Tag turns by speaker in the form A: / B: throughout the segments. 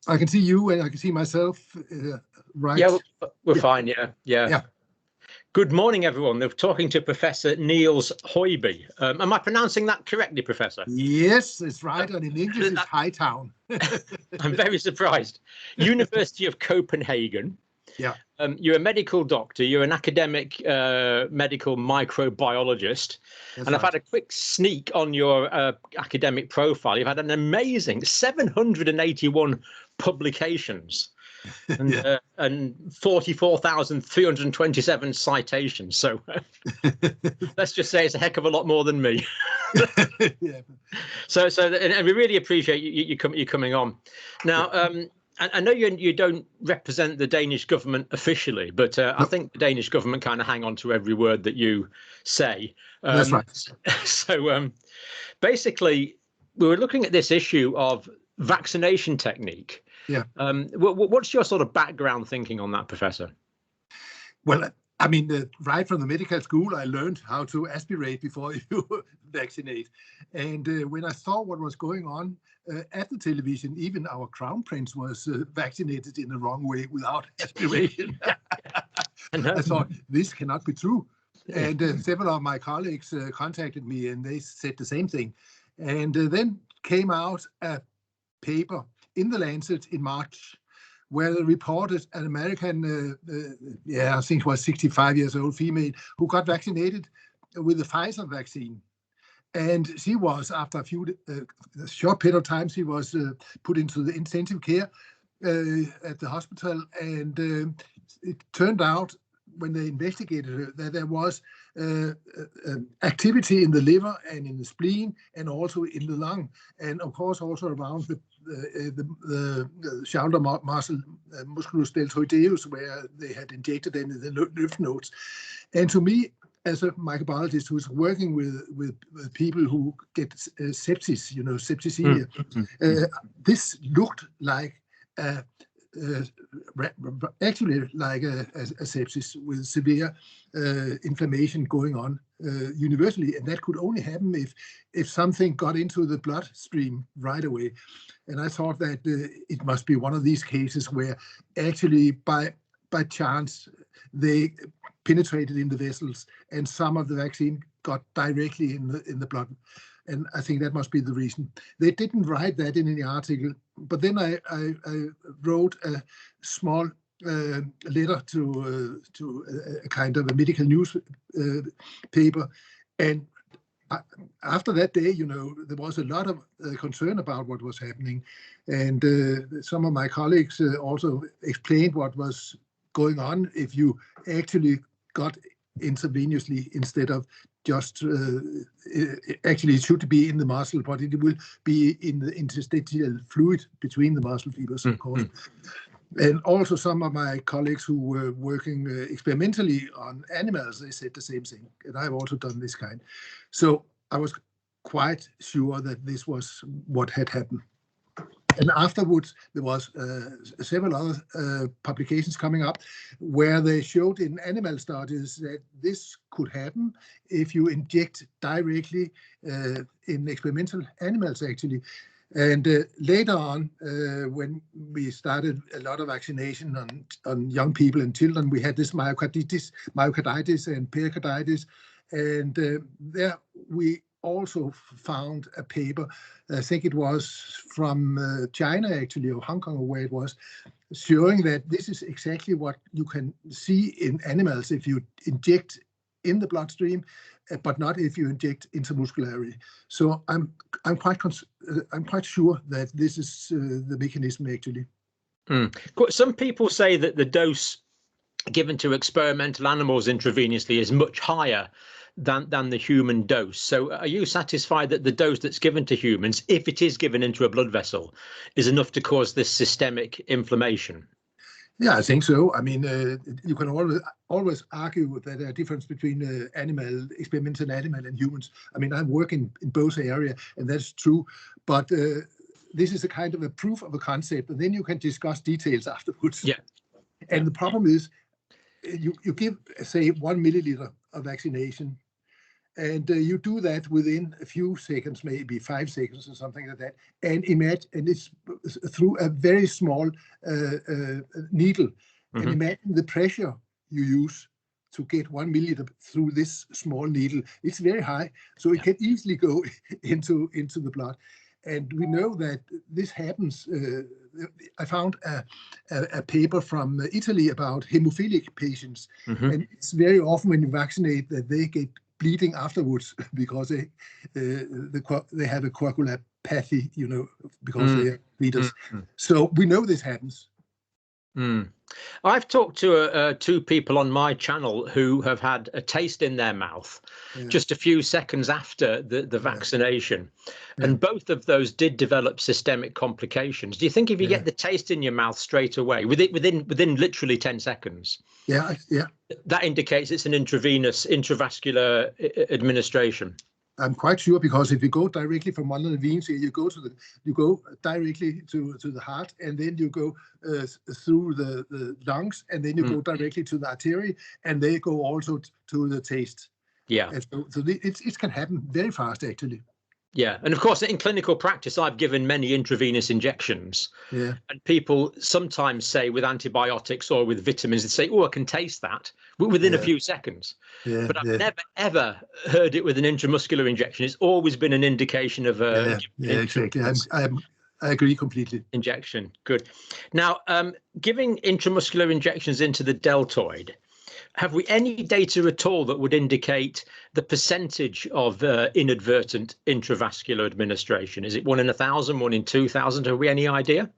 A: I can see you and I can see myself, right?
B: Yeah, we're fine. Yeah. Good morning, everyone. They're talking to Professor Niels Høiby. Am I pronouncing that correctly, Professor?
A: Yes, it's right. And in English, it's Hightown.
B: I'm very surprised. University of Copenhagen.
A: Yeah.
B: You're a medical doctor. You're an academic medical microbiologist. That's I've had a quick sneak on your academic profile. You've had an amazing 781 publications. And 44,327 citations. So let's just say it's a heck of a lot more than me.
A: Yeah.
B: So and we really appreciate you coming on. Now, I know you don't represent the Danish government officially, but I think the Danish government kind of hang on to every word that you say.
A: That's right.
B: So basically, we were looking at this issue of vaccination technique.
A: Yeah.
B: What's your sort of background thinking on that, Professor?
A: Well, I mean, right from the medical school, I learned how to aspirate before you vaccinate. And when I saw what was going on at the television, even our crown prince was vaccinated in the wrong way without aspiration. I thought, this cannot be true. And several of my colleagues contacted me and they said the same thing. And then came out a paper in the Lancet in March, where they reported an American, I think it was 65 years old female, who got vaccinated with the Pfizer vaccine. And she was, after a short period of time, she was put into the intensive care at the hospital. And it turned out, when they investigated her, that there was activity in the liver and in the spleen and also in the lung, and of course also around the shoulder muscle, musculus deltoideus, where they had injected in the lymph nodes. And to me, as a microbiologist who's working with people who get sepsis, septicemia, this looked like actually like a sepsis with severe inflammation going on universally, and that could only happen if something got into the bloodstream right away. And I thought that it must be one of these cases where actually by chance they penetrated in the vessels and some of the vaccine got directly in the blood. And I think that must be the reason. They didn't write that in any article, but then I wrote a small letter to a kind of a medical news paper. And after that day, there was a lot of concern about what was happening. And some of my colleagues also explained what was going on if you actually got intravenously instead of just actually it should be in the muscle, but it will be in the interstitial fluid between the muscle fibers, of course. And also some of my colleagues who were working experimentally on animals, they said the same thing. And I've also done this kind. So I was quite sure that this was what had happened. And afterwards, there was several other publications coming up where they showed in animal studies that this could happen if you inject directly in experimental animals, actually. And later on, when we started a lot of vaccination on young people and children, we had this myocarditis and pericarditis. And there we also found a paper, I think it was from China actually, or Hong Kong, or where it was, showing that this is exactly what you can see in animals if you inject in the bloodstream, but not if you inject intramuscularly. So I'm quite sure that this is the mechanism actually.
B: Some people say that the dose given to experimental animals intravenously is much higher than the human dose. So are you satisfied that the dose that's given to humans, if it is given into a blood vessel, is enough to cause this systemic inflammation?
A: Yeah, I think so. I mean, you can always argue that there are difference between experimental animal and humans. I mean, I'm working in both areas, and that's true. But this is a kind of a proof of a concept, and then you can discuss details afterwards.
B: Yeah.
A: And the problem is, you give, say, 1 milliliter of vaccination, And you do that within a few seconds, maybe 5 seconds or something like that. And imagine, and it's through a very small needle. And imagine the pressure you use to get 1 milliliter through this small needle. It's very high, so it can easily go into the blood. And we know that this happens. I found a paper from Italy about hemophilic patients, and it's very often when you vaccinate that they get bleeding afterwards because they have a coagulopathy, because they are bleeders. So we know this happens.
B: I've talked to 2 people on my channel who have had a taste in their mouth just a few seconds after the vaccination, and both of those did develop systemic complications. Do you think if you get the taste in your mouth straight away, within literally 10 seconds, that indicates it's an intravascular administration?
A: I'm quite sure, because if you go directly from one of the veins here, you go directly to the heart, and then you go through the lungs, and then you go directly to the artery, and they go also to the taste.
B: Yeah.
A: And so it can happen very fast, actually.
B: Yeah, and of course, in clinical practice, I've given many intravenous injections.
A: Yeah.
B: And people sometimes say with antibiotics or with vitamins, they say, "Oh, I can taste that," within a few seconds.
A: Yeah,
B: but I've never ever heard it with an intramuscular injection. It's always been an indication of a
A: exactly. I agree completely.
B: Injection. Good. Now, giving intramuscular injections into the deltoid, have we any data at all that would indicate the percentage of inadvertent intravascular administration? Is it 1 in 1,000, 1 in 2,000? Have we any idea?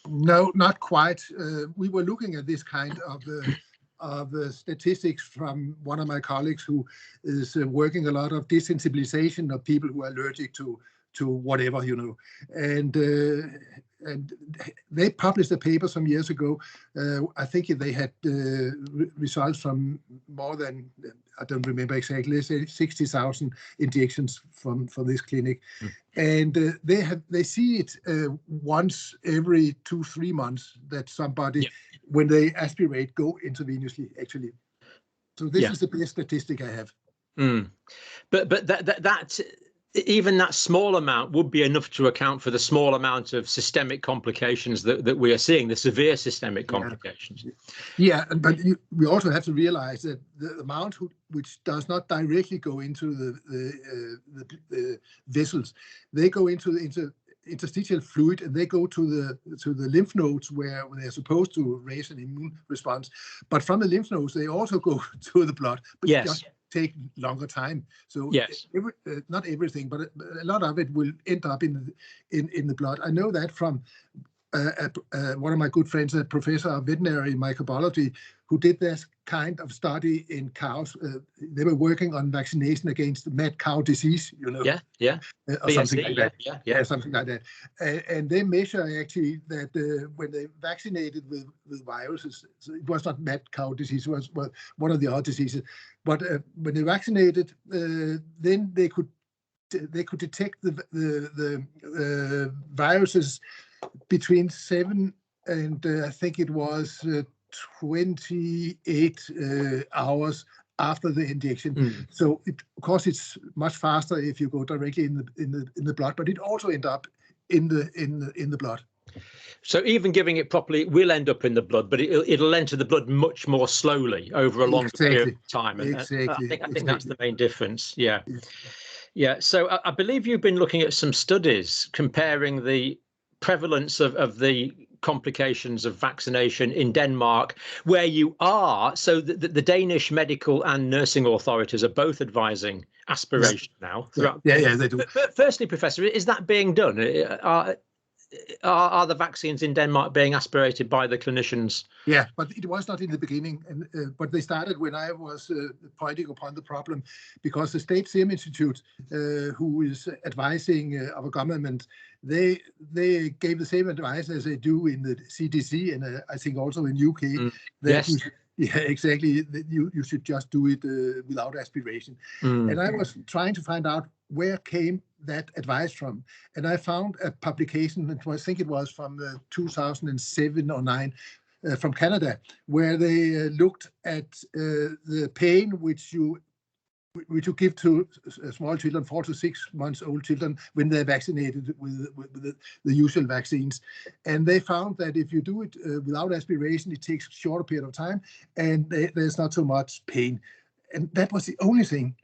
A: No, not quite. We were looking at this kind of statistics from one of my colleagues who is working a lot of desensibilization of people who are allergic to whatever, and they published a paper some years ago. I think they had results from more than, I don't remember exactly, let's say 60,000 injections from this clinic. And they see it once every 2-3 months that somebody, when they aspirate, go intravenously, actually. So this is the best statistic I have.
B: But that even that small amount would be enough to account for the small amount of systemic complications that we are seeing, the severe systemic complications.
A: Yeah, but we also have to realize that the amount which does not directly go into the vessels, they go into the interstitial fluid, and they go to the lymph nodes where they're supposed to raise an immune response. But from the lymph nodes, they also go to the blood. But just take longer time. So not everything, but a lot of it will end up in the blood. I know that from one of my good friends, a professor of veterinary microbiology, who did this kind of study in cows. They were working on vaccination against mad cow disease, or something like that. Something like that. And they measure actually that when they vaccinated with viruses, so it was not mad cow disease, it was one of the other diseases. But when they vaccinated, then they could detect the viruses between 7 and I think it was 28 hours after the injection. So of course it's much faster if you go directly in the blood, but it also ends up in the blood.
B: So even giving it properly, it will end up in the blood, but it'll enter the blood much more slowly over a longer period of time. And I think that's the main difference. Yeah. So I believe you've been looking at some studies comparing the prevalence of the complications of vaccination in Denmark, where you are. So the Danish medical and nursing authorities are both advising aspiration now.
A: Yeah, they do.
B: But firstly, Professor, is that being done? Are the vaccines in Denmark being aspirated by the clinicians?
A: Yeah, but it was not in the beginning, but they started when I was pointing upon the problem, because the State Serum Institute, who is advising our government, they gave the same advice as they do in the CDC, and I think also in UK. Yeah, exactly. You should just do it without aspiration. And I was trying to find out where came that advice from, and I found a publication. I think it was from 2007 or 9 from Canada, where they looked at the pain which which you give to small children, 4 to 6 months old children, when they're vaccinated with the usual vaccines. And they found that if you do it without aspiration, it takes a shorter period of time, and there's not so much pain. And that was the only thing.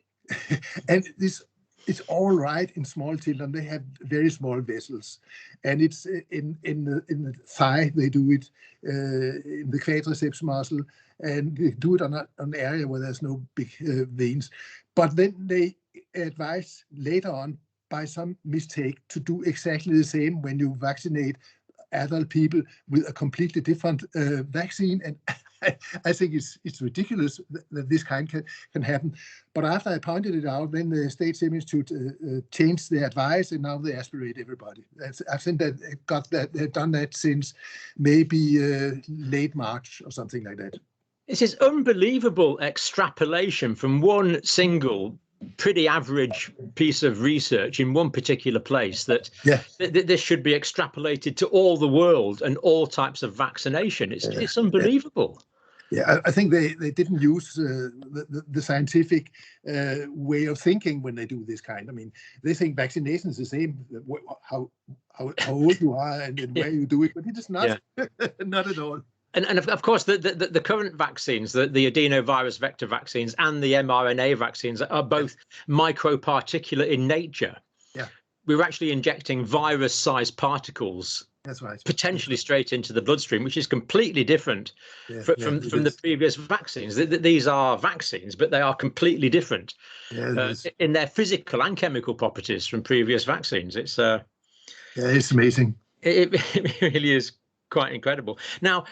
A: And it's all right in small children. They have very small vessels, and it's in the thigh they do it, in the quadriceps muscle, and they do it on an area where there's no big veins. But then they advise later on, by some mistake, to do exactly the same when you vaccinate adult people with a completely different vaccine. And I think it's ridiculous that this kind can happen. But after I pointed it out, then the State Institute changed their advice, and now they aspirate everybody. I think that they've done that since maybe late March or something like that.
B: This is unbelievable extrapolation from one single pretty average piece of research in one particular place that this should be extrapolated to all the world and all types of vaccination. It's unbelievable.
A: Yeah, I think they didn't use the scientific way of thinking when they do this kind. I mean, they think vaccination is the same, how old you are and where you do it, but it is not, not at all.
B: And of course, the current vaccines, the adenovirus vector vaccines and the mRNA vaccines are both microparticulate in nature.
A: Yeah,
B: we're actually injecting virus-sized particles.
A: That's right.
B: Potentially straight into the bloodstream, which is completely different from the previous vaccines. These are vaccines, but they are completely different in their physical and chemical properties from previous vaccines. It's
A: amazing.
B: It really is quite incredible. Now,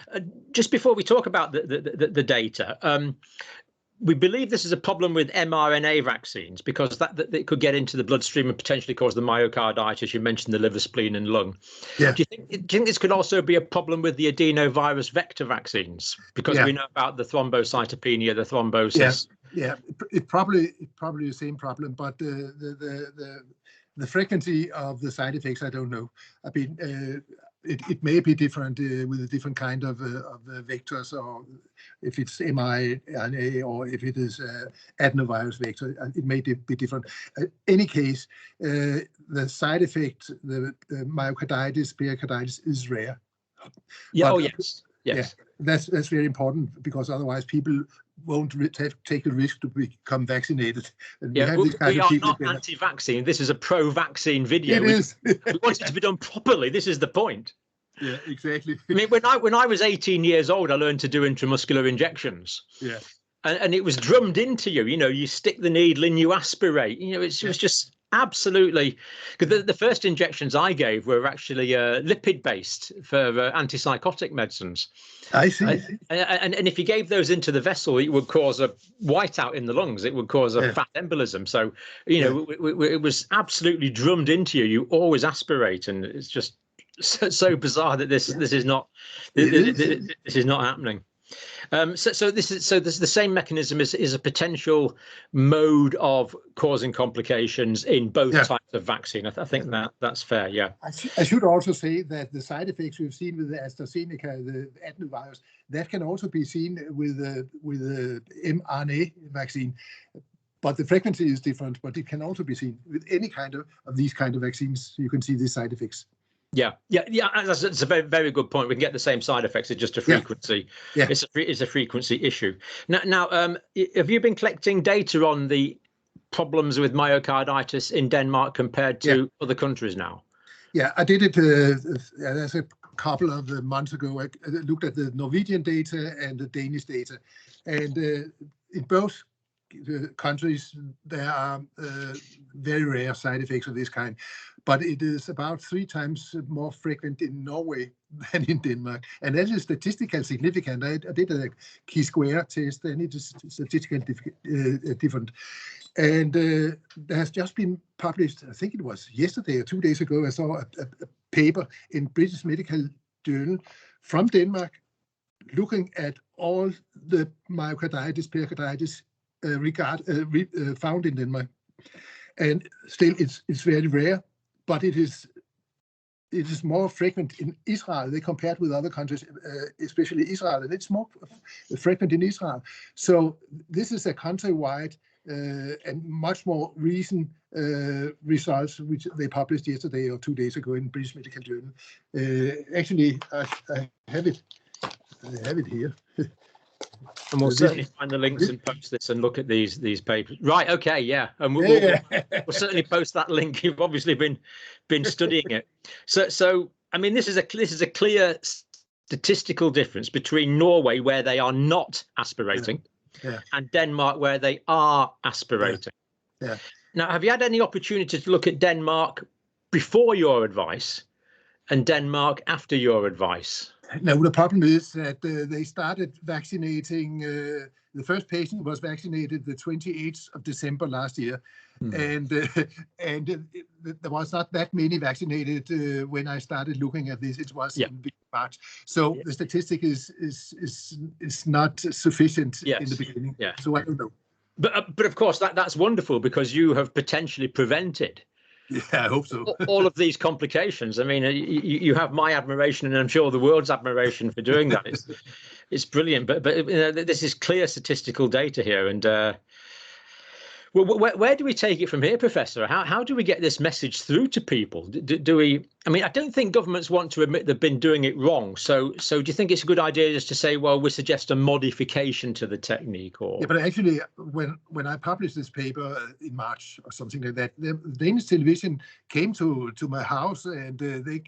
B: just before we talk about the data, we believe this is a problem with mRNA vaccines because that it could get into the bloodstream and potentially cause the myocarditis. You mentioned the liver, spleen, and lung.
A: Yeah.
B: Do you think this could also be a problem with the adenovirus vector vaccines because we know about the thrombocytopenia, the thrombosis?
A: Yeah, it probably the same problem, but the frequency of the side effects, I don't know. I mean, it may be different with a different kind of vectors, or if it's mRNA or if it is adenovirus vector, it may be different. Any case, the side effect, the myocarditis, pericarditis, is rare.
B: Yeah.
A: But,
B: yes.
A: Yeah, that's very important, because otherwise people won't take the risk to become vaccinated. And
B: we are not anti-vaccine. This is a pro-vaccine video.
A: It is.
B: We want it to be done properly. This is the point.
A: Yeah, exactly.
B: I mean, when I was 18 years old, I learned to do intramuscular injections.
A: Yeah.
B: And it was drummed into you. You know, you stick the needle in, you aspirate. You know, it was just absolutely, because the first injections I gave were actually lipid-based for antipsychotic medicines.
A: I see.
B: And if you gave those into the vessel, it would cause a whiteout in the lungs. It would cause a fat embolism. So, you know, it was absolutely drummed into you. You always aspirate, and it's just so bizarre that this is not happening. So this is the same mechanism is a potential mode of causing complications in both types of vaccine. I think that's fair. Yeah.
A: I should also say that the side effects we've seen with the AstraZeneca, the adenovirus, that can also be seen with the mRNA vaccine. But the frequency is different, but it can also be seen with any kind of these kind of vaccines. You can see these side effects.
B: Yeah. That's a very, very good point. We can get the same side effects. It's just a frequency. Yeah. It's a frequency issue. Now, have you been collecting data on the problems with myocarditis in Denmark compared to other countries now?
A: Yeah, I did it. There's a couple of months ago. I looked at the Norwegian data and the Danish data, and in both countries there are very rare side effects of this kind, but it is about 3 times more frequent in Norway than in Denmark, and that is statistically significant. I did a chi-square test, and it is statistically different. And there has just been published, I think it was yesterday or 2 days ago, I saw a paper in British Medical Journal from Denmark looking at all the myocarditis, pericarditis found in Denmark, and still it's very rare, but it is more frequent in Israel. They compared with other countries, especially Israel, and it's more frequent in Israel. So this is a countrywide and much more recent results, which they published yesterday or 2 days ago in British Medical Journal. Actually, I have it. I have it here.
B: And we'll certainly find the links and post this and look at these papers. Right. Okay. Yeah. And we'll certainly post that link. You've obviously been studying it. So I mean, this is a clear statistical difference between Norway, where they are not aspirating, and Denmark, where they are aspirating.
A: Yeah.
B: Now, have you had any opportunity to look at Denmark before your advice and Denmark after your advice?
A: No, the problem is that they started vaccinating. The first patient was vaccinated the 28th of December last year, and there was not that many vaccinated when I started looking at this. It was in March, so the statistic is not sufficient in the beginning.
B: Yeah.
A: So I don't know.
B: But of course that's wonderful, because you have potentially prevented.
A: Yeah, I hope so.
B: all of these complications. I mean, you have my admiration, and I'm sure the world's admiration for doing that. It's brilliant. But you know, this is clear statistical data here, and where do we take it from here, Professor? How do we get this message through to people? Do we? I mean, I don't think governments want to admit they've been doing it wrong. So do you think it's a good idea just to say, well, we suggest a modification to the technique? Or
A: yeah, but actually, when I published this paper in March or something like that, the Danish television came to my house, and they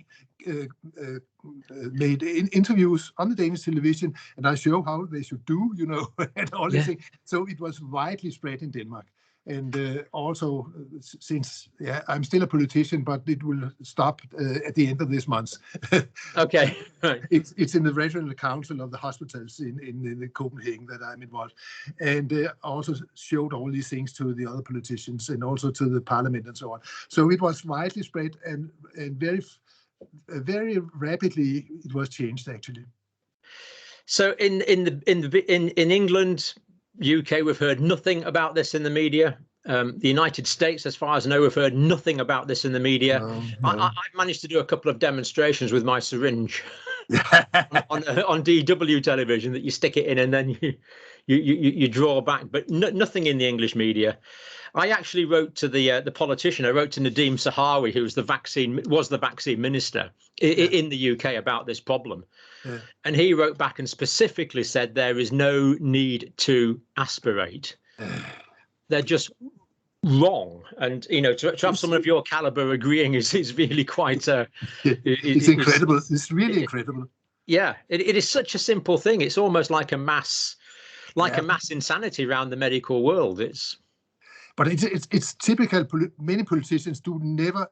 A: made interviews on the Danish television, and I show how they should do, you know, and all these things. So it was widely spread in Denmark. And also, since I'm still a politician, but it will stop at the end of this month.
B: Okay, right.
A: It's in the regional council of the hospitals in Copenhagen that I'm involved, and also showed all these things to the other politicians and also to the parliament and so on. So it was widely spread, and very rapidly it was changed actually.
B: So in England, UK, we've heard nothing about this in the media. The United States, as far as I know, we've heard nothing about this in the media.
A: No.
B: I've managed to do a couple of demonstrations with my syringe on DW television, that you stick it in and then you draw back, but nothing in the English media. I actually wrote to the politician. I wrote to Nadeem Sahawi, who was the vaccine minister in the UK, about this problem. Yeah. And he wrote back and specifically said there is no need to aspirate. They're just wrong. And, you know, to have someone of your caliber agreeing is really quite...
A: it's incredible. It's really incredible.
B: Yeah, it is such a simple thing. It's almost like a mass insanity around the medical world.
A: But it's typical. Many politicians do never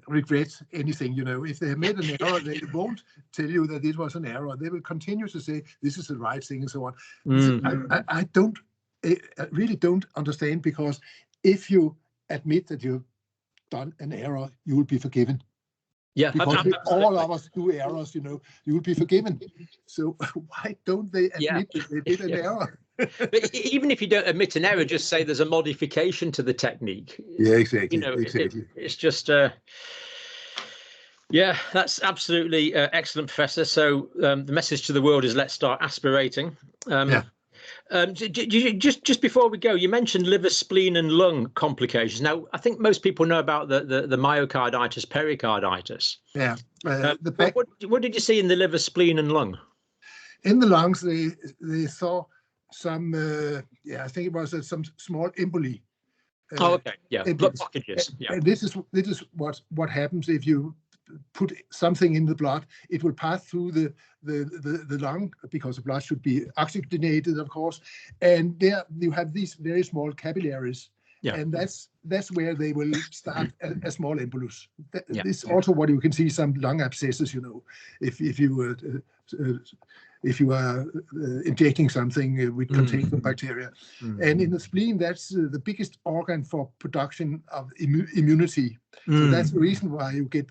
A: regret anything. You know, if they have made an error, they won't tell you that it was an error. They will continue to say this is the right thing and so on. I really don't understand, because if you admit that you've done an error, you will be forgiven.
B: Yeah,
A: because all of us do errors, you know, you will be forgiven. So why don't they admit that they did an error?
B: But even if you don't admit an error, just say there's a modification to the technique.
A: Yeah, exactly.
B: You know,
A: exactly.
B: It's just, yeah, that's absolutely excellent, Professor. So the message to the world is, let's start aspirating. Just before we go, you mentioned liver, spleen and lung complications. Now, I think most people know about the myocarditis, pericarditis.
A: Yeah.
B: What did you see in the liver, spleen and lung? In
A: the lungs, they saw some, I think it was some small emboli.
B: Okay. Yeah. Blood blockages. Yeah.
A: And this is what happens if you put something in the blood. It will pass through the lung, because the blood should be oxygenated, of course. And there you have these very small capillaries. Yeah. And that's where they will start a small embolus. This is also what you can see, some lung abscesses, you know, if you are injecting something which contains some bacteria. And in the spleen, that's the biggest organ for production of immunity. So that's the reason why you get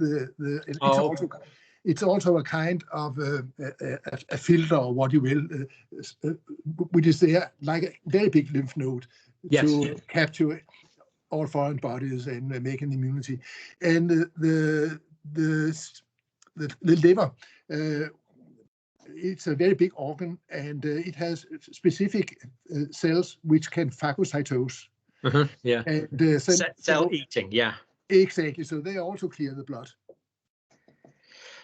A: it's also a kind of a filter, or what you will, which is there like a very big lymph node to capture all foreign bodies and make an immunity. And the liver, it's a very big organ, and it has specific cells which can phagocytose.
B: Yeah.
A: And
B: cell eating. Yeah.
A: Exactly. So they also clear the blood.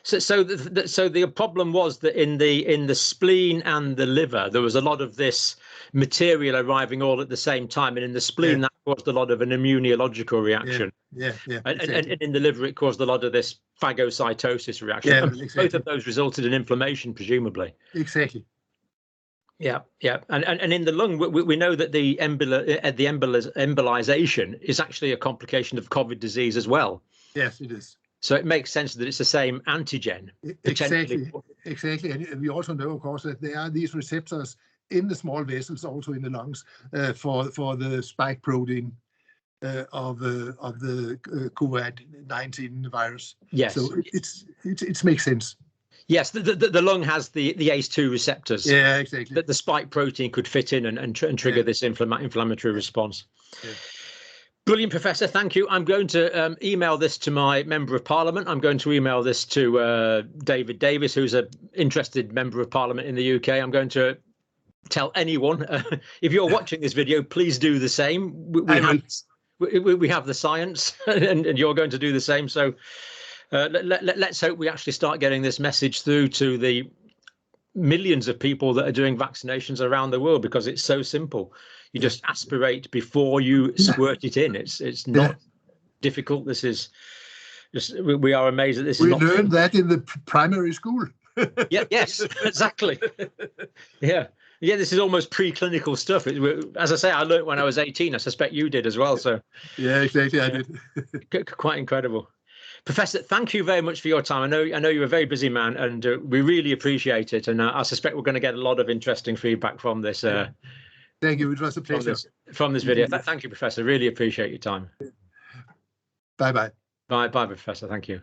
B: So the problem was that in the spleen and the liver, there was a lot of this material arriving all at the same time, and in the spleen that caused a lot of an immunological reaction.
A: Exactly.
B: And in the liver it caused a lot of this phagocytosis reaction.
A: Yeah,
B: exactly. Both of those resulted in inflammation, presumably.
A: Exactly.
B: Yeah. And in the lung, we know that the embolization is actually a complication of COVID disease as well.
A: Yes, it is.
B: So it makes sense that it's the same antigen.
A: Exactly. And we also know, of course, that there are these receptors in the small vessels, also in the lungs, for the spike protein of the COVID-19 virus.
B: Yes.
A: So it makes sense.
B: Yes, the lung has the ACE2 receptors.
A: Yeah, exactly.
B: That the spike protein could fit in and trigger this inflammatory response.
A: Yeah.
B: Brilliant, Professor. Thank you. I'm going to email this to my Member of Parliament. I'm going to email this to David Davis, who's an interested Member of Parliament in the UK. I'm going to tell anyone, if you're watching this video, please do the same. We have the science, and you're going to do the same. So let's hope we actually start getting this message through to the millions of people that are doing vaccinations around the world, because it's so simple. You just aspirate before you squirt it in. It's not difficult. This is just, we are amazed that this is not.
A: We learned that in the primary school.
B: Yes, exactly. Yeah, this is almost preclinical stuff. As I say, I learned when I was 18. I suspect you did as well. So
A: yeah, exactly. I did.
B: Quite incredible. Professor, thank you very much for your time. I know you're a very busy man, and we really appreciate it. And I suspect we're going to get a lot of interesting feedback from this.
A: Thank you. It was a pleasure.
B: From this video. Thank you, Professor. Really appreciate your time.
A: Bye-bye.
B: Bye, Professor. Thank you.